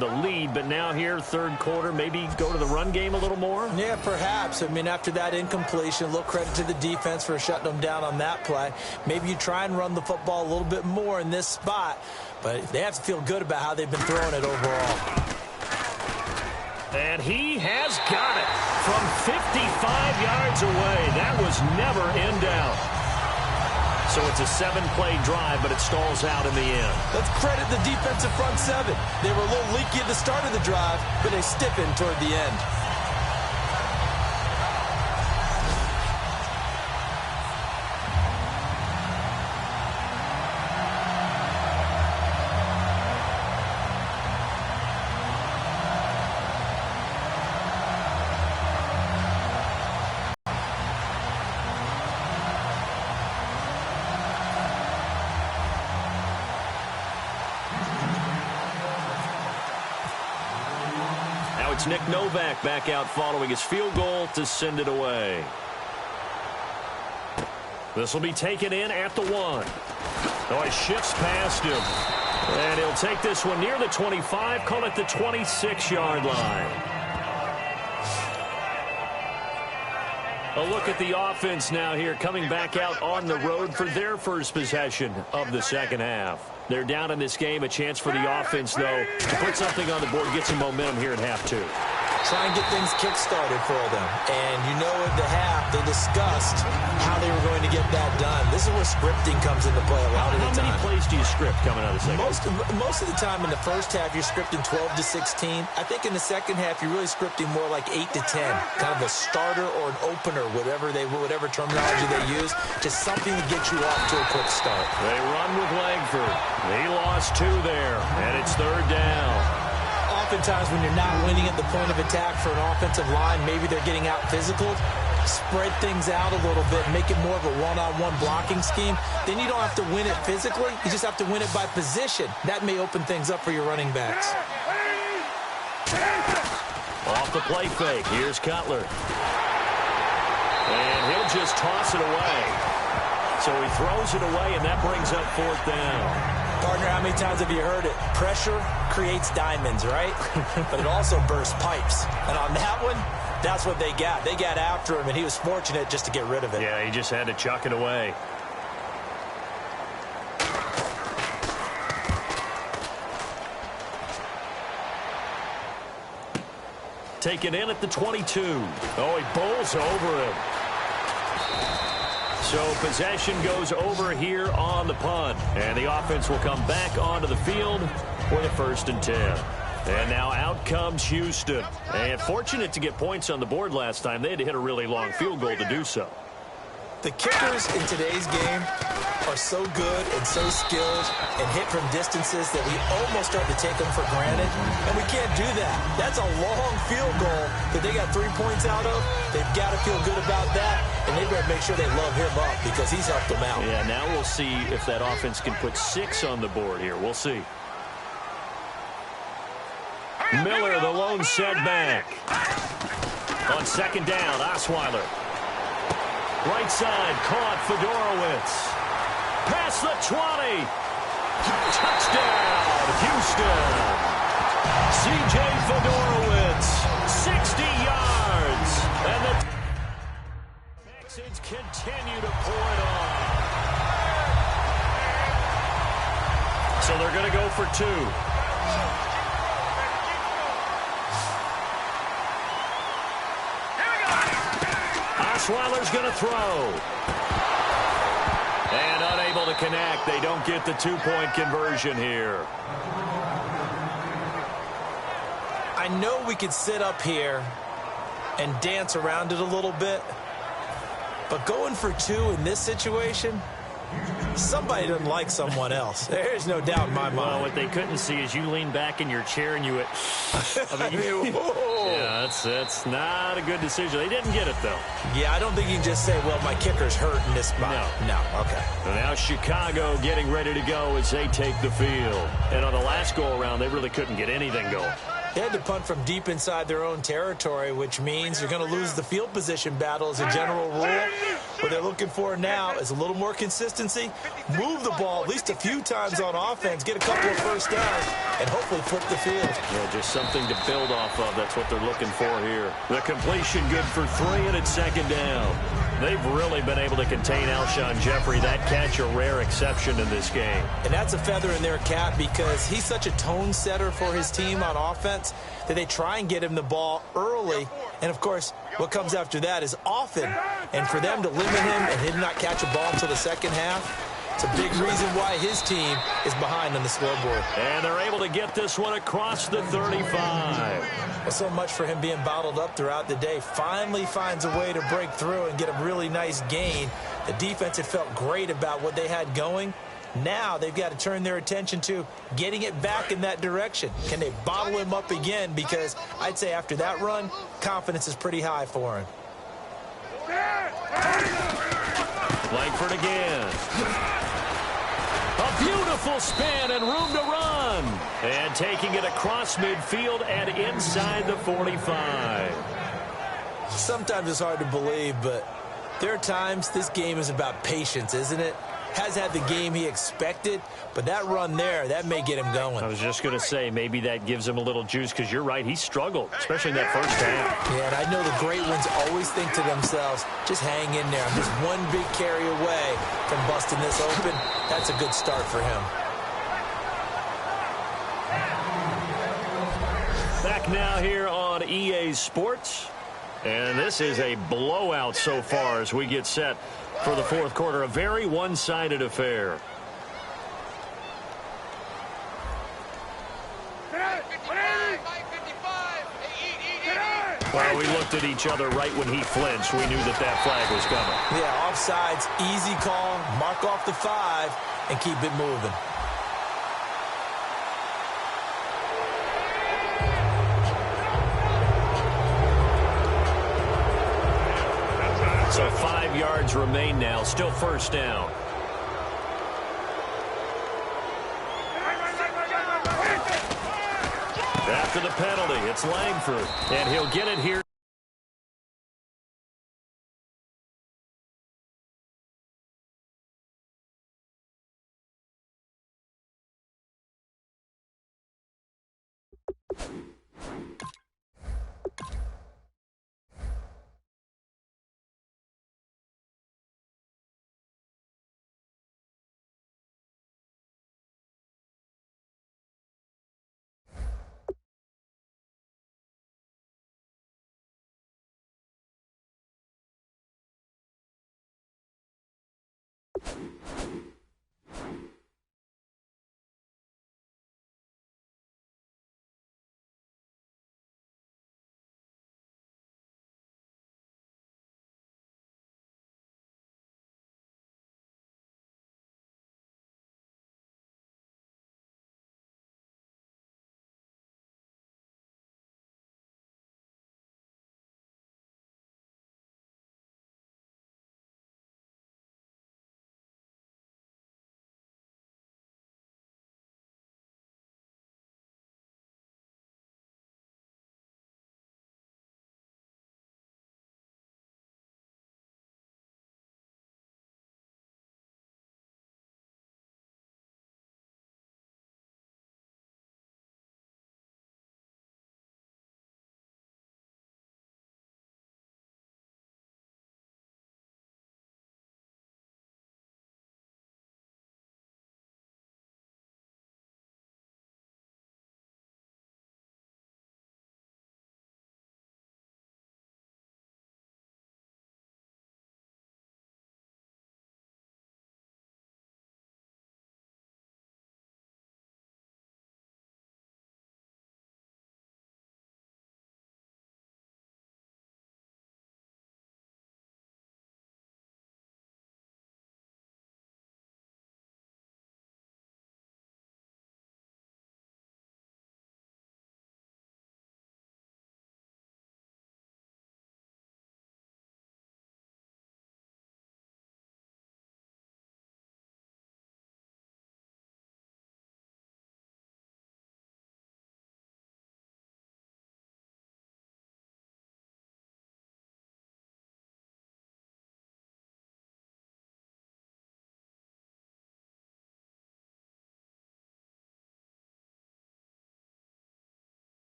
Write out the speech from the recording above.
the lead, but now here, third quarter, maybe go to the run game a little more? Yeah, perhaps. I mean, after that incompletion, a little credit to the defense for shutting them down on that play. Maybe you try and run the football a little bit more in this spot, but they have to feel good about how they've been throwing it overall. And he has got it from 55 yards away. That was never in doubt. So it's a 7-play drive, but it stalls out in the end. Let's credit the defensive front seven. They were a little leaky at the start of the drive, but they stiffened toward the end. It's Nick Novak back out following his field goal to send it away. This will be taken in at the 1. Oh, he shifts past him. And he'll take this one near the 25, call it the 26-yard line. A look at the offense now here, coming back out on the road for their first possession of the second half. They're down in this game. A chance for the offense, though, to put something on the board, get some momentum here at half 2. Try and get things kick-started for them. And you know at the half, they discussed how they were going to get that done. This is where scripting comes into play a lot of the time. How many plays do you script coming out of the second half? Most of the time in the first half, you're scripting 12 to 16. I think in the second half, you're really scripting more like 8 to 10. Kind of a starter or an opener, whatever terminology they use. Just something to get you off to a quick start. They run with Langford. He lost 2 there, and it's third down. Oftentimes when you're not winning at the point of attack for an offensive line, maybe they're getting out physical, spread things out a little bit, make it more of a one-on-one blocking scheme. Then you don't have to win it physically. You just have to win it by position. That may open things up for your running backs. Off the play fake. Here's Cutler. And he'll just toss it away. So he throws it away, and that brings up fourth down. Partner, how many times have you heard it? Pressure creates diamonds, right? But it also bursts pipes. And on that one, that's what they got. They got after him, and he was fortunate just to get rid of it. Yeah, he just had to chuck it away. Taken in at the 22. Oh, he bowls over him. So possession goes over here on the punt. And the offense will come back onto the field for the 1st and 10. And now out comes Houston. And fortunate to get points on the board last time. They had to hit a really long field goal to do so. The kickers in today's game are so good and so skilled and hit from distances that we almost start to take them for granted. And we can't do that. That's a long field goal that they got 3 points out of. They've got to feel good about that. And they better make sure they love him up because he's helped them out. Yeah, now we'll see if that offense can put 6 on the board here. We'll see. Miller, the lone setback. On second down, Osweiler. Right side, caught Fedorowicz. Past the 20. Touchdown, Houston. C.J. Fedorowicz, 60 yards. And the Texans continue to pour it on. So they're going to go for 2. Osweiler's going to throw. And unable to connect. They don't get the 2-point conversion here. I know we could sit up here and dance around it a little bit, but going for 2 in this situation, somebody doesn't like someone else. There's no doubt in my mind. Well, what they couldn't see is you lean back in your chair and you went, yeah, that's not a good decision. They didn't get it, though. Yeah, I don't think you can just say, well, my kicker's hurt in this spot. No, okay. So now Chicago getting ready to go as they take the field. And on the last go-around, they really couldn't get anything going. They had to punt from deep inside their own territory, which means you're going to lose the field position battle as a general rule. What they're looking for now is a little more consistency, move the ball at least a few times on offense, get a couple of first downs, and hopefully flip the field. Yeah, just something to build off of. That's what they're looking for here. The completion good for 3, and it's second down. They've really been able to contain Alshon Jeffrey. That catch a rare exception in this game. And that's a feather in their cap because he's such a tone setter for his team on offense that they try and get him the ball early. And, of course, what comes after that is often. And for them to limit him and him not catch a ball until the second half, it's a big reason why his team is behind on the scoreboard. And they're able to get this one across the 35. Well, so much for him being bottled up throughout the day. Finally finds a way to break through and get a really nice gain. The defense had felt great about what they had going. Now they've got to turn their attention to getting it back in that direction. Can they bottle him up again? Because I'd say after that run, confidence is pretty high for him. Langford again. A beautiful spin and room to run. And taking it across midfield and inside the 45. Sometimes it's hard to believe, but there are times this game is about patience, isn't it? Has had the game he expected, but that run there, that may get him going. I was just going to say, maybe that gives him a little juice, because you're right, he struggled, especially in that first half. Yeah, and I know the great ones always think to themselves, just hang in there. I'm just one big carry away from busting this open. That's a good start for him. Back now here on EA Sports. And this is a blowout so far as we get set for the fourth quarter. A very one-sided affair. Well, we looked at each other right when he flinched. We knew that that flag was coming. Yeah, offsides, easy call. Mark off the 5 and keep it moving. So 5 yards remain now. Still first down. After the penalty, it's Langford. And he'll get it here.